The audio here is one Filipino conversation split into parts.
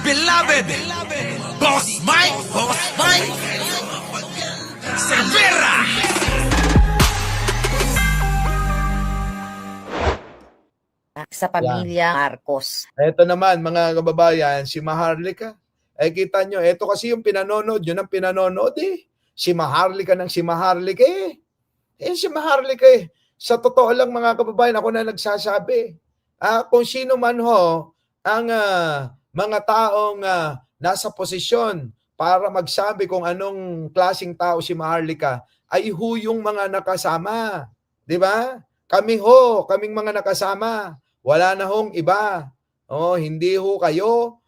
beloved Boss Mike Cervera. Sa pamilya Marcos. Ito naman mga kababayan, si Maharlika. Kita nyo, ito kasi yung pinanonood, yun ang pinanonood eh. Si Maharlika ng si Maharlika eh. Si Maharlika eh. Sa totoo lang mga kababayan, ako na nagsasabi. Kung sino man ho ang mga taong nasa posisyon para magsabi kung anong klaseng tao si Maharlika, ay yung mga nakasama. Di ba? Kaming mga nakasama. Wala na hong iba. Hindi ho kayo.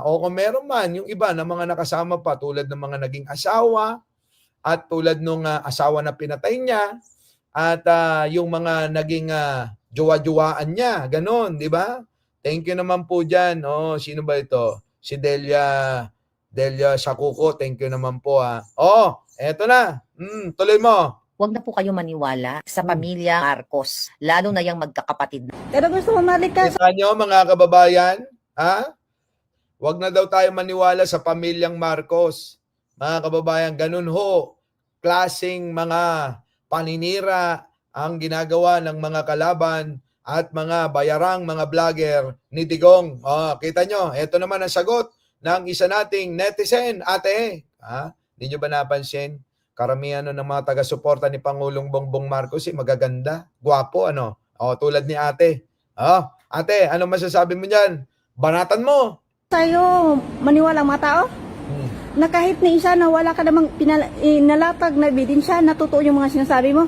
O kung meron man, yung iba na mga nakasama pa tulad ng mga naging asawa at tulad nung asawa na pinatay niya at yung mga naging jowa-jowaan niya. Ganon, di ba? Thank you naman po dyan. Sino ba ito? Si Delia Sakuko. Thank you naman po. Eto na. Tuloy mo. Huwag na po kayo maniwala sa pamilya Marcos, lalo na yung magkakapatid. Pero gusto mo marikas. Kita nyo mga kababayan, huwag na daw tayo maniwala sa pamilyang Marcos. Mga kababayan, ganun ho, klaseng mga paninira ang ginagawa ng mga kalaban at mga bayarang mga vlogger ni Digong. Kita nyo, ito naman ang sagot ng isa nating netizen, ate. Hindi nyo ba napansin? Karamihan ng mga taga-suporta ni Pangulong Bongbong Marcos magaganda, gwapo, tulad ni ate. Ate, ano masasabi mo dyan? Banatan mo. Sa'yo, maniwala ang mga tao? Na kahit ni isa na wala ka namang nalatag na ebidensya na totoo yung mga sinasabi mo.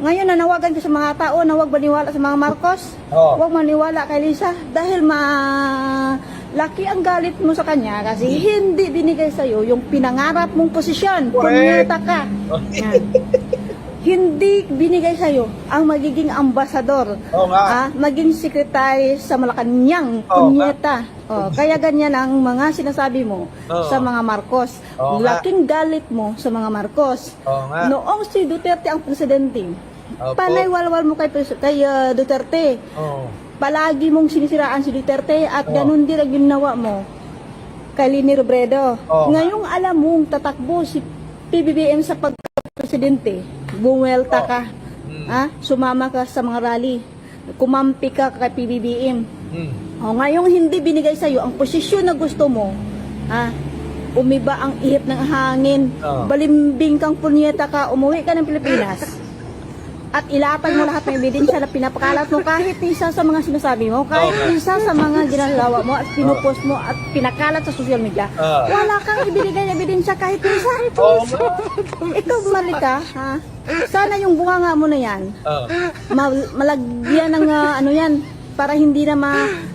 Ngayon, nanawagan ka sa mga tao na huwag maniwala sa mga Marcos. Huwag maniwala kay Lisa dahil laki ang galit mo sa kanya kasi hindi binigay sa'yo yung pinangarap mong posisyon. Punyeta ka. Hindi binigay sa'yo ang magiging ambasador, maging sekretary sa Malacanang, punyeta. Kaya ganyan ang mga sinasabi mo sa mga Marcos. Laking galit mo sa mga Marcos. Noong si Duterte ang presidente, panay walwal mo kay Duterte. Palagi mong sinisiraan si Duterte at ganun din ang ginawa mo kay Leni Robredo. Ngayong alam mong tatakbo si PBBM sa pagka-presidente, bumuelta ka, sumama ka sa mga rally, kumampi ka kay PBBM. Ngayong hindi binigay sa'yo ang posisyon na gusto mo, umiba ang ihip ng hangin, balimbing kang punyeta ka, umuwi ka ng Pilipinas. At ilatag mo lahat ng ebidensya na pinapakalat mo kahit isa sa mga sinasabi mo, kahit isa sa mga ginagawa mo at pinupost mo at pinakalat sa social media. Wala kang ibinigay na ebidensya kahit isa. Ikaw, Marlika, sana yung bunganga mo na yan, malagyan ng yan, para hindi na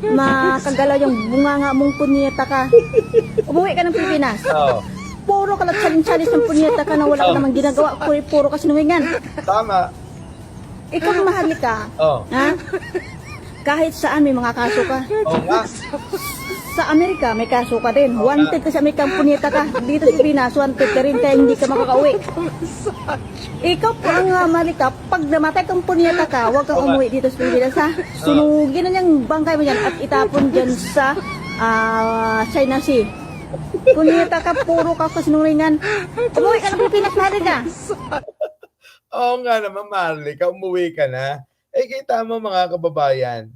makagalaw yung bunganga mong punyeta ka. Umuwi ka ng Pilipinas. Puro ka lang challenge ng punyeta ka na wala ka namang ginagawa, puro ka sinungingan. Tama. Ikaw, Maharlika, kahit saan may mga kaso ka. Sa Amerika, may kaso ka din. Wanted ka sa Amerika, punyeta ka. Dito sa Pinas, wanted ka rin kaya hindi ka makakauwi. Ikaw po ang Maharlika, pag namatay kang punyeta ka, huwag kang umuwi dito sa Pilipinas, ha? Sunugin na niyang bangkay mo dyan at itapon dyan sa China Sea. Punyeta ka, puro ka kasinungalingan. Umuwi ka ng Pilipinas, Maharlika. Oo nga naman, Maharlika, umuwi ka na. Kita mo mga kababayan,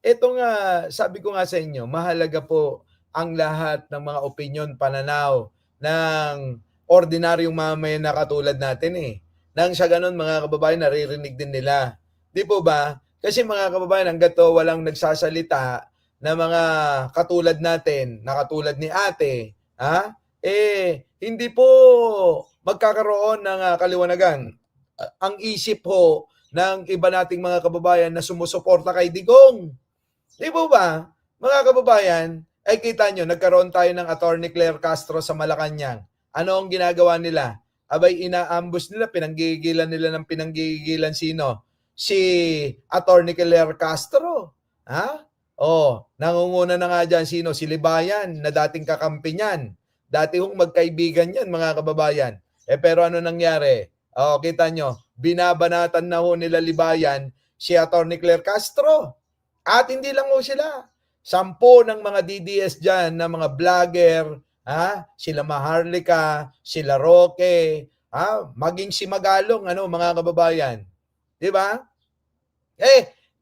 ito nga, sabi ko nga sa inyo, mahalaga po ang lahat ng mga opinion, pananaw ng ordinaryong mamayan na katulad natin Nang sa ganun, mga kababayan, naririnig din nila. Di po ba? Kasi mga kababayan, hanggat walang nagsasalita na mga katulad natin, na katulad ni ate, hindi po magkakaroon ng kaliwanagan. Ang isip ho ng iba nating mga kababayan na sumusuporta kay Digong. Di po ba? Mga kababayan, kita nyo, nagkaroon tayo ng Attorney Claire Castro sa Malacanang. Ano ang ginagawa nila? Abay, ina-ambush nila, pinanggigilan nila ng pinanggigilan sino? Si Attorney Claire Castro. Nangunguna na nga dyan sino? Si Libayan, na dating kakampi niyan. Dati hong magkaibigan yan, mga kababayan. Pero ano nangyari? Kita nyo, binabanatan na ho nila Libayan si Atty. Claire Castro. At hindi lang ho sila. 10 ng mga DDS dyan na mga vlogger, sila Maharlika, sila Roque, maging si Magalong, mga kababayan. Di ba?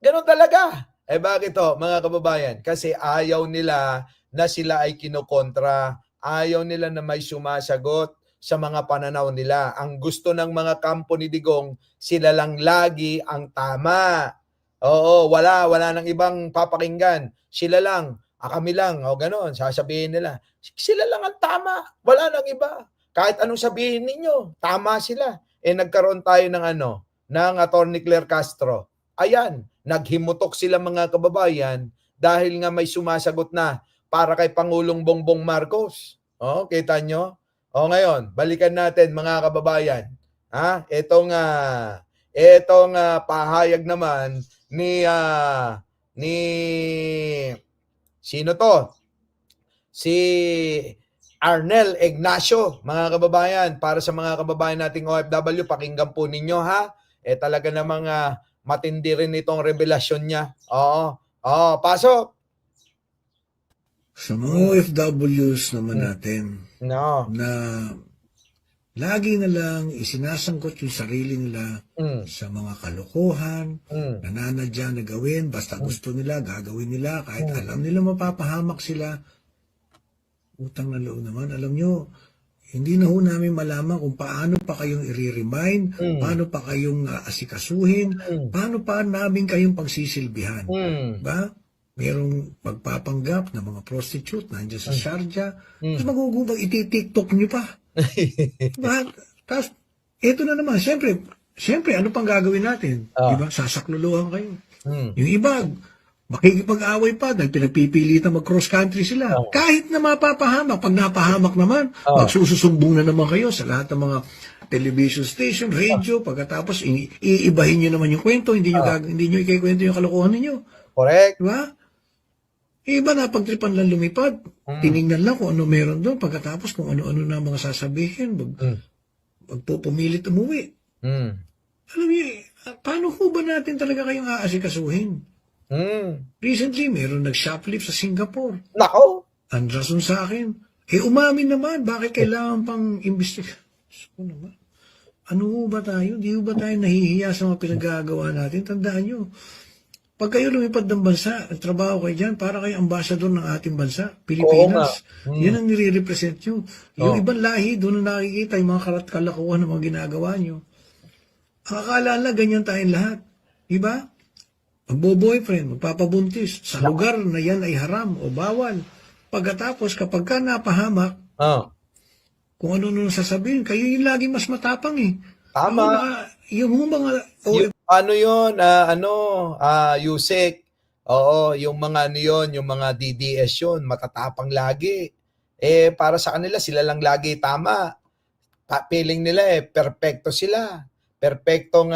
Ganun talaga. Bakit to, mga kababayan? Kasi ayaw nila na sila ay kinokontra. Ayaw nila na may sumasagot sa mga pananaw nila. Ang gusto ng mga kampo ni Digong, sila lang lagi ang tama. Oo, wala nang ibang papakinggan. Sila lang, kami lang, gano'n, sasabihin nila. Sila lang ang tama, wala nang iba. Kahit anong sabihin ninyo, tama sila. Nagkaroon tayo ng Attorney Claire Castro. Ayan, naghimutok sila mga kababayan dahil nga may sumasagot na para kay Pangulong Bongbong Marcos. Kita nyo? Ngayon, balikan natin mga kababayan. Etong pahayag naman ni sino to? Si Arnel Ignacio, mga kababayan. Para sa mga kababayan nating OFW, pakinggan po ninyo talaga namang matindi rin itong revelasyon niya. Pasok. Sa mga OFWs naman natin na lagi na lang isinasangkot yung sarili nila sa mga kalokohan, nananadya na gawin, basta gusto nila, gagawin nila, kahit alam nila mapapahamak sila. Utang na loob naman. Alam nyo, hindi na ho namin malaman kung paano pa kayong i-remind, paano pa kayong asikasuhin, paano pa namin kayong pagsisilbihan. Ba? Merong pagpapanggap na mga prostitute nandiyan sa Sharjah. Tapos magugubang iti-TikTok nyo pa. Tapos, eto na naman. Siyempre, ano pang gagawin natin? Diba? Sasakluluhan kayo. Yung iba, makikipag-away pa dahil pinagpipilitan mag-cross country sila. Kahit na mapapahamak, pag napahamak naman, magsususumbong na naman kayo sa lahat ng mga television station, radio, pagkatapos iibahin nyo naman yung kwento, hindi nyo ikikwento yung kalokohan ninyo. Correct. Diba? Iba na pagtripan lang lumipad. Tinignan lang kung ano meron doon. Pagkatapos kung ano-ano na mga sasabihin, magpupumilit umuwi. Alam niyo, paano ho ba natin talaga kayong aasikasuhin? Recently, meron nag-shoplift sa Singapore. Nako! Ang rason sa akin, umamin naman, bakit kailangan pang imbestiga? So, naman. Ano ho ba tayo? Di ho ba tayo nahihiya sa mga pinagagawa natin? Tandaan nyo, pag kayo lumipad ng bansa, ang trabaho kayo dyan, para kayo ambassador ng ating bansa, Pilipinas. Yan ang nire-represent nyo. Yung ibang lahi, doon na nakikita yung mga kalakuhan ng mga ginagawa nyo. Ang akala lang, ganyan tayong lahat. Diba? Magbo-boyfriend, magpapabuntis, sa lugar na yan ay haram o bawal. Pagkatapos, kapag ka napahamak, kung ano-ano sasabihin, kayo yung lagi mas matapang eh. Tama. Yung mga... Yusek. Oo, yung mga yung mga DDS yun, matatapang lagi. Para sa kanila, sila lang lagi tama. Feeling nila perfecto sila. Perfectong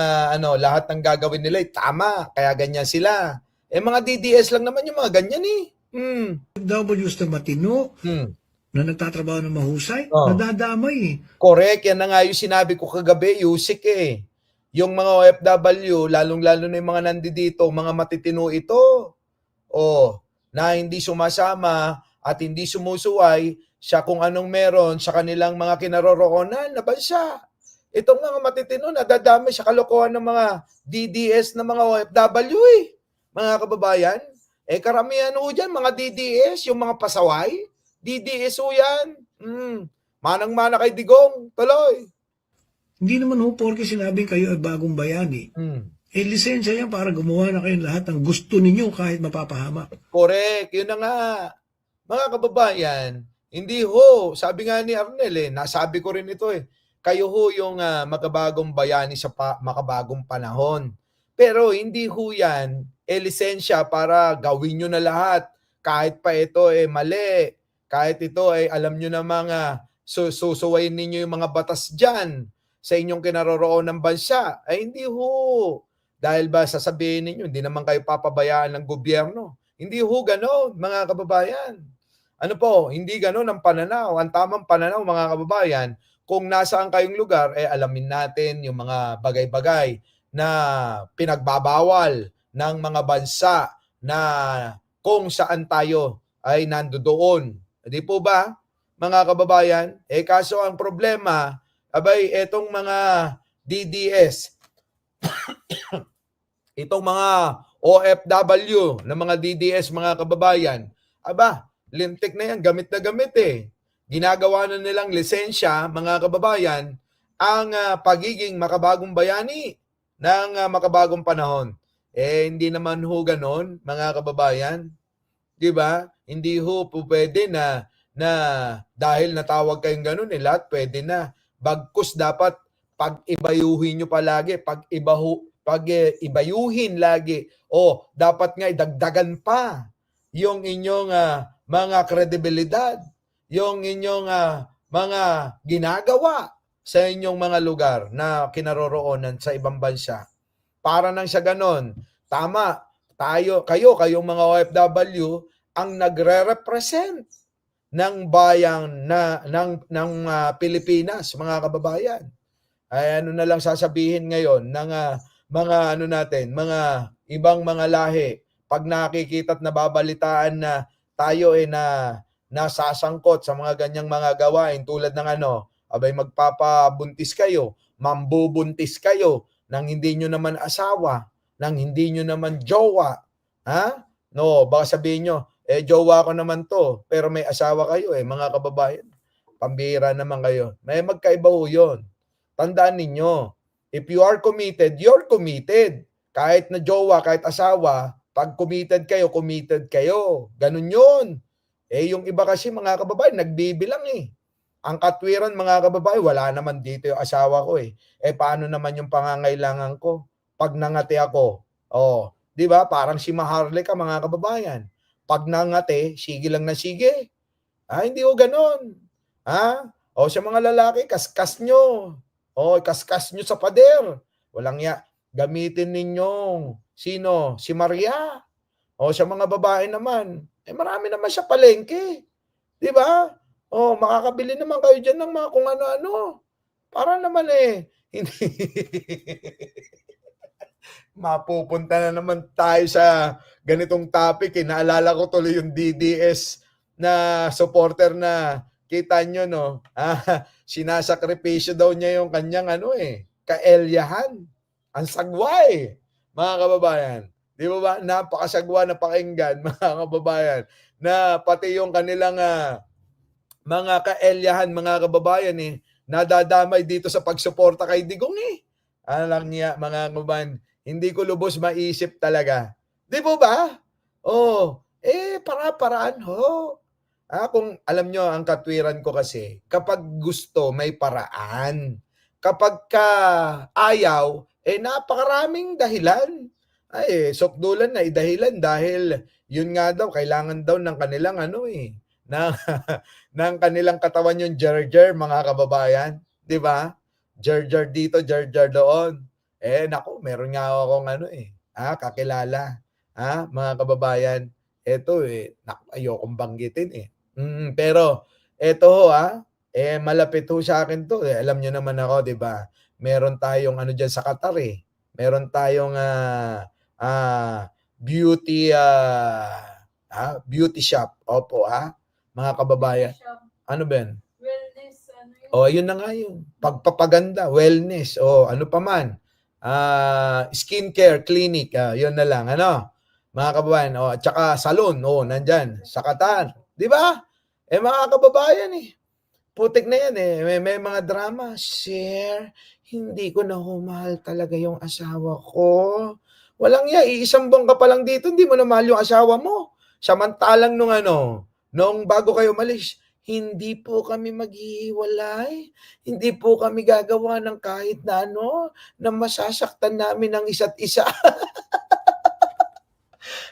lahat ng gagawin nila tama, kaya ganyan sila. Mga DDS lang naman yung mga ganyan W's na matino, na nagtatrabaho ng mahusay, nadadamay Correct, yan na nga yung sinabi ko kagabi, Yusik Yung mga OFW, lalong-lalo na yung mga nandito, mga matitino ito, na hindi sumasama at hindi sumusuway sa kung anong meron sa kanilang mga kinaroroonan na bansa. Itong mga matitino, nadadami sa kalokohan ng mga DDS na mga OFW mga kababayan. Karamihan ho dyan, mga DDS, yung mga pasaway, DDS ho yan. Manang-mana kay Digong, tuloy. Hindi naman ho porke sinabing kayo ay bagong bayani. Lisensya yan para gumawa na kayo lahat ng gusto ninyo kahit mapapahamak. Correct, yun na nga. Mga kababayan, hindi ho, sabi nga ni Arnel nasabi ko rin ito kayo ho yung makabagong bayani sa makabagong panahon. Pero hindi ho yan, lisensya para gawin nyo na lahat. Kahit pa ito mali. Kahit ito alam nyo na mga susuwayin ninyo yung mga batas dyan sa inyong kinaroroon ng bansa. Hindi ho. Dahil ba sasabihin ninyo, hindi naman kayo papabayaan ng gobyerno. Hindi ho ganon, mga kababayan. Ano po, hindi ganon ang pananaw. Ang tamang pananaw, mga kababayan, kung nasaan kayong lugar, alamin natin yung mga bagay-bagay na pinagbabawal ng mga bansa na kung saan tayo ay nandoon. Di po ba, mga kababayan? Kaso ang problema, abay, etong mga DDS, itong mga OFW na mga DDS, mga kababayan, aba, lintik na yan, gamit na gamit eh. Ginagawa na nilang lisensya, mga kababayan, ang pagiging makabagong bayani ng makabagong panahon. Hindi naman ho ganon, mga kababayan. Di ba? Hindi ho po pwede na dahil natawag kayong ganun, lahat pwede na. Bagkus dapat pag-ibayuhin nyo palagi, pag-ibayuhin lagi. O dapat nga idagdagan pa yung inyong mga kredibilidad, yung inyong mga ginagawa sa inyong mga lugar na kinaroroonan sa ibang bansa. Para nang sa ganon, tama, kayong mga OFW ang nagre-represent ng bayan ng Pilipinas, mga kababayan. Ay ano na lang sasabihin ngayon ng mga ibang mga lahi pag nakikita at nababalitaan na tayo nasasangkot sa mga ganyang mga gawain tulad ng abay magpapabuntis kayo, mambubuntis kayo nang hindi nyo naman asawa, nang hindi nyo naman jowa. Ha? No, baka sabihin nyo, jowa ko naman to, pero may asawa kayo mga kababayan. Pambihira naman kayo. May magkaiba ho yun. Tandaan ninyo, if you are committed, you're committed. Kahit na jowa, kahit asawa, pag committed kayo. Ganun yun. Yung iba kasi mga kababayan, nagbibilang Ang katwiran mga kababayan, wala naman dito yung asawa ko paano naman yung pangangailangan ko? Pag nangati ako, di ba? Parang si Maharlika mga kababayan. Pag nangati, sige lang na sige. Hindi ko ganon. Sa mga lalaki, kaskas nyo. Kaskas nyo sa pader. Walang gamitin ninyong sino? Si Maria. Sa mga babae naman, marami naman sa palengke. Di ba? Makakabili naman kayo dyan ng mga kung ano-ano. Para naman hindi. Mapupunta na naman tayo sa ganitong topic. Naalala ko tuloy yung DDS na supporter na kita nyo, no? Sinasakripisyo daw niya yung kanyang kaelyahan. Ang sagwa mga kababayan. Di ba ba? Napakasagwa na pakinggan, mga kababayan. Na pati yung kanilang mga kaelyahan, mga kababayan nadadamay dito sa pagsuporta kay Digong Alam niya, mga kababayan, hindi ko lubos maisip talaga. Di ba? Para-paraan ho. Kung alam nyo, ang katwiran ko kasi, kapag gusto, may paraan. Kapag ayaw, napakaraming dahilan. Sokdulan na dahilan dahil yun nga daw, kailangan daw ng kanilang ng kanilang katawan yung jar-jar, mga kababayan. Di ba? Jar-jar dito, jar-jar doon. Naku, meron nga akong kakilala. Mga kababayan, eto naku, ayokong banggitin pero eto ho malapit ho sa akin to. Alam nyo naman ako, di ba? Meron tayong dyan sa Qatar Meron tayong beauty beauty shop. Opo, mga kababayan. Ano ba yan? Wellness, yun na nga yung pagpapaganda, wellness, ano pa man. Skincare clinic, yun na lang, mga kababayan, at saka salon, nandyan, sa Qatar. Di ba? Mga kababayan, putik na yan, may mga drama. Sir, hindi ko na humahal talaga yung asawa ko. Walang iisang buwan ka pa lang dito, hindi mo na mahal yung asawa mo. Samantalang nung bago kayo malis, hindi po kami maghihiwalay. Hindi po kami gagawa ng kahit na na masasaktan namin ang isa't isa.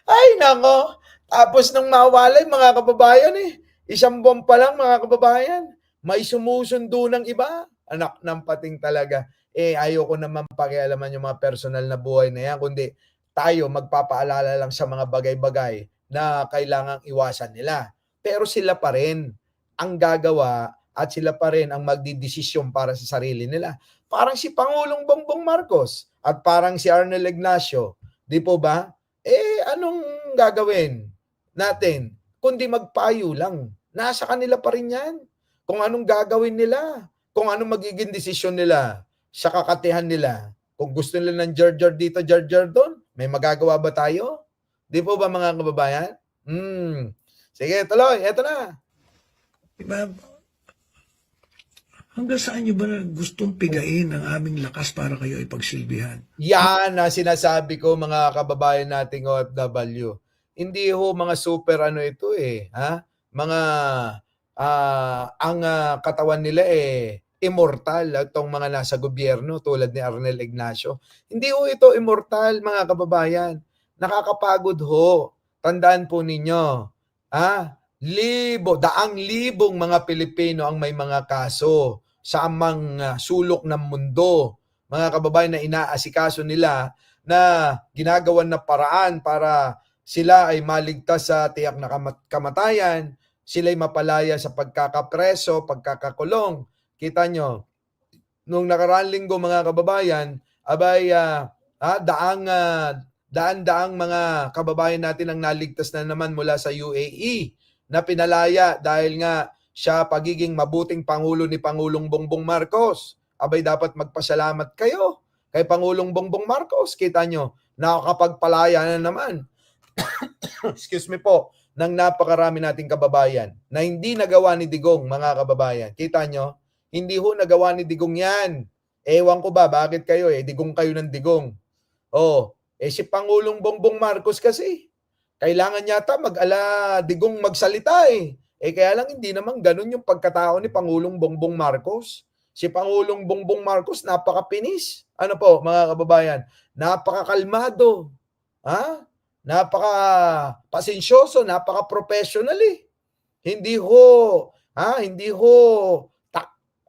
Ay, nako. Tapos nung mawalay, mga kababayan isang buwan pa lang, mga kababayan, may sumusundo ng iba. Anak ng pating talaga. Ayoko naman pakialaman yung mga personal na buhay na yan, kundi tayo magpapaalala lang sa mga bagay-bagay na kailangang iwasan nila. Pero sila pa rin ang gagawa at sila pa rin ang magdidesisyon para sa sarili nila. Parang si Pangulong Bongbong Marcos at parang si Arnel Ignacio. Di po ba? Anong gagawin? natin, kundi magpayo lang. Nasa kanila pa rin yan. Kung anong gagawin nila, kung anong magiging desisyon nila sa kakatihan nila. Kung gusto nila ng jar-jar dito, jar-jar doon, may magagawa ba tayo? Di po ba mga kababayan? Sige, tuloy. Eto na. Diba, hanggang saan nyo ba gustong pigain ang aming lakas para kayo ay pagsilbihan? Yan na sinasabi ko mga kababayan nating OFW. Hindi ho mga super ano ito eh. Ha? Mga ang katawan nila immortal itong mga nasa gobyerno tulad ni Arnel Ignacio. Hindi ho ito immortal mga kababayan. Nakakapagod ho. Tandaan po ninyo. Daang libong mga Pilipino ang may mga kaso sa amang sulok ng mundo. Mga kababayan na inaasikaso nila na ginagawan na paraan para sila ay maligtas sa tiyak na kamatayan, sila ay mapalaya sa pagkakapreso, pagkakakulong. Kita nyo, nung nakaraang linggo mga kababayan, abay daan-daang mga kababayan natin ang naligtas na naman mula sa UAE na pinalaya dahil nga siya pagiging mabuting Pangulo ni Pangulong Bongbong Marcos. Abay dapat magpasalamat kayo kay Pangulong Bongbong Marcos. Kita nyo, nakakapagpalaya na naman. Excuse me po, ng napakarami nating kababayan na hindi nagawa ni Digong mga kababayan. Kita nyo, hindi ho nagawa ni Digong yan. Ewan ko ba, bakit kayo Digong kayo ng Digong. Si Pangulong Bongbong Marcos kasi, kailangan yata Digong magsalita kaya lang hindi naman ganun yung pagkatao ni Pangulong Bongbong Marcos. Si Pangulong Bongbong Marcos napakapinis. Ano po mga kababayan? Napakakalmado. Napaka-pasensyoso, napaka-professional Hindi ho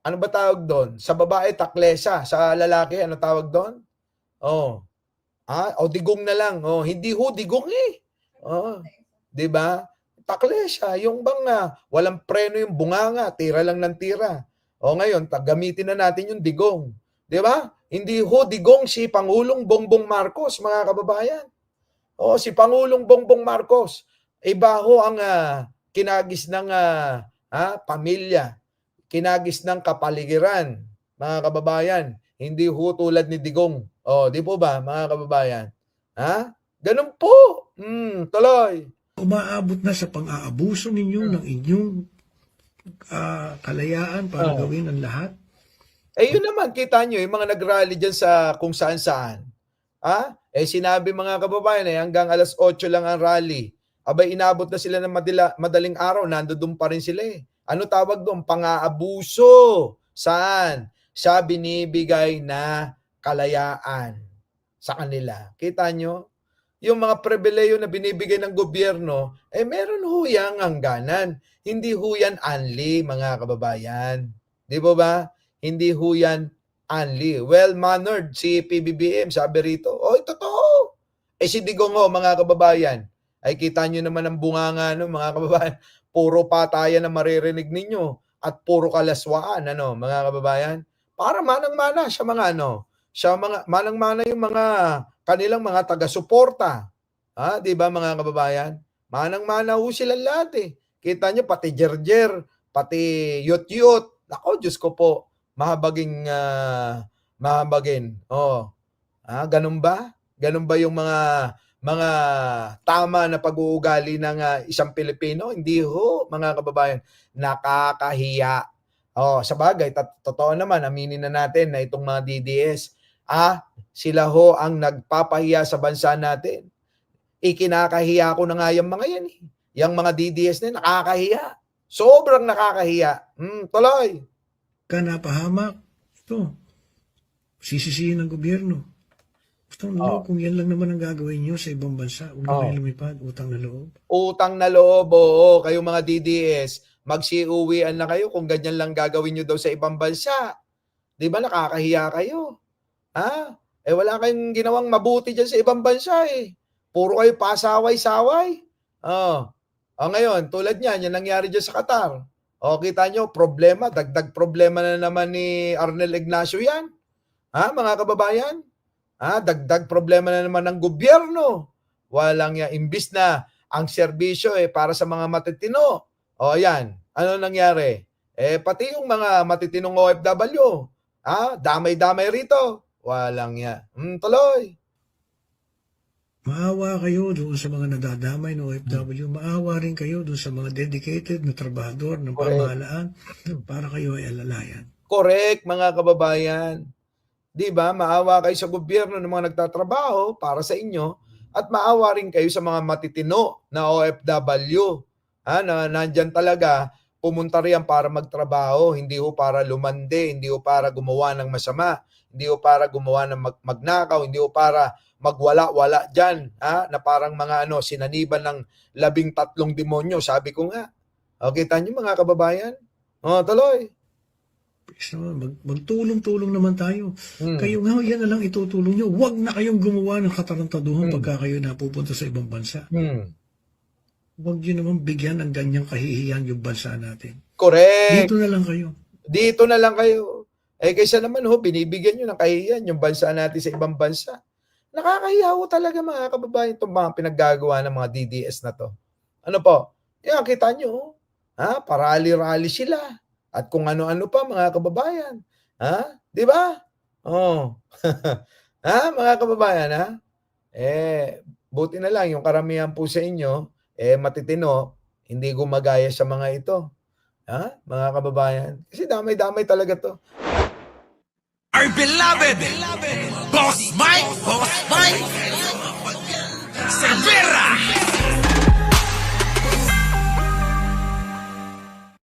ano ba tawag doon? Sa babae taklesa, sa lalaki ano tawag doon? Digong na lang. Hindi ho digong 'di ba? Taklesa, yung bang walang preno yung bunganga, tira lang ng tira. Ngayon, gamitin na natin yung digong. 'Di ba? Hindi ho digong si Pangulong Bongbong Marcos, mga kababayan. Si Pangulong Bongbong Marcos, iba ho ang kinagis ng pamilya, kinagis ng kapaligiran, mga kababayan. Hindi ho tulad ni Digong. Di po ba, mga kababayan? Ganun po. Tuloy. Umaabot na sa pang-aabuso ninyo ng inyong kalayaan para gawin ang lahat? Yun naman, kita nyo, yung mga nag-rally dyan sa kung saan-saan. Sinabi mga kababayan, hanggang alas 8 lang ang rally. Abay, inabot na sila ng madaling araw, nandoon pa rin sila Ano tawag doon? Pang-aabuso. Saan? Sa binibigay na kalayaan sa kanila. Kita nyo? Yung mga pribileyo na binibigay ng gobyerno, meron ho yang hangganan. Hindi ho yan unli, mga kababayan. Di ba ba? Hindi ho yan unli. Well-mannered si PBBM, sabi rito. Totoo. Si Digong ho, mga kababayan, ay kita nyo naman ang bunganga, mga kababayan. Puro patayan na maririnig ninyo at puro kalaswaan, mga kababayan. Para manang-mana siya mga manang-mana yung mga kanilang mga taga-suporta. Di ba mga kababayan? Manang-mana ho silang lahat Kita nyo, pati Jerjer, pati Yot-Yot. Ako, Diyos ko po, mahabagin. Ganun ba? Ganun ba yung mga tama na pag-uugali ng isang Pilipino? Hindi ho, mga kababayan. Nakakahiya. Sa bagay, totoo naman, aminin na natin na itong mga DDS, sila ho ang nagpapahiya sa bansa natin. Ikinakahiya ko na nga yung mga yan Yung mga DDS na nakakahiya. Sobrang nakakahiya. Tuloy. Napahamak. Ito, sisisihin ng gobyerno. Kung yan lang naman ang gagawin nyo sa ibang bansa, huwag na kayo lumipad, utang na loob. Utang na loob, oo. Kayo mga DDS, magsiuwian na kayo kung ganyan lang gagawin nyo daw sa ibang bansa. Di ba nakakahiya kayo? Wala kayong ginawang mabuti dyan sa ibang bansa Puro kayo pasaway-saway. Ngayon, tulad niyan, yan nangyari dyan sa Qatar. Kita nyo, problema, dagdag problema na naman ni Arnel Ignacio yan. Mga kababayan? Dagdag problema na naman ng gobyerno. Walang imbis na ang serbisyo para sa mga matitino. O yan, ano nangyari? Pati yung mga matitinong OFW, damay-damay rito. Walang yan. Tuloy. Maawa kayo doon sa mga nadadamay ng OFW. Maawa rin kayo doon sa mga dedicated na trabahador ng pamahalaan para kayo ay alalayan. Correct, mga kababayan. Di ba? Maawa kayo sa gobyerno ng mga nagtatrabaho para sa inyo at maawa rin kayo sa mga matitino na OFW. Na nandyan talaga, pumunta riyan para magtrabaho, hindi ho para lumande, hindi ho para gumawa ng masama, hindi ho para gumawa ng magnakaw, hindi ho para magwala-wala dyan, na parang mga sinaniban ng 13 demonyo, sabi ko nga. Kita nyo mga kababayan? Tuloy. Magtulong-tulong naman tayo. Kayo nga, yan na lang itutulong nyo. Huwag na kayong gumawa ng katarantaduhan pagka kayo napupunta sa ibang bansa. Huwag nyo naman bigyan ng ganyang kahihiyan yung bansa natin. Correct. Dito na lang kayo. Dito na lang kayo. Kaysa naman binibigyan nyo ng kahihiyan yung bansa natin sa ibang bansa. Nakakahiya ho talaga mga kababayan itong mga pinaggagawa ng mga DDS na to. Ano po? Yan, kita nyo. Parali-rali sila. At kung ano-ano pa mga kababayan. Di ba? Mga kababayan, buti na lang yung karamihan po sa inyo, matitino, hindi gumagaya sa mga ito. Mga kababayan. Kasi damay-damay talaga to. Our beloved Boss Mike Cervera.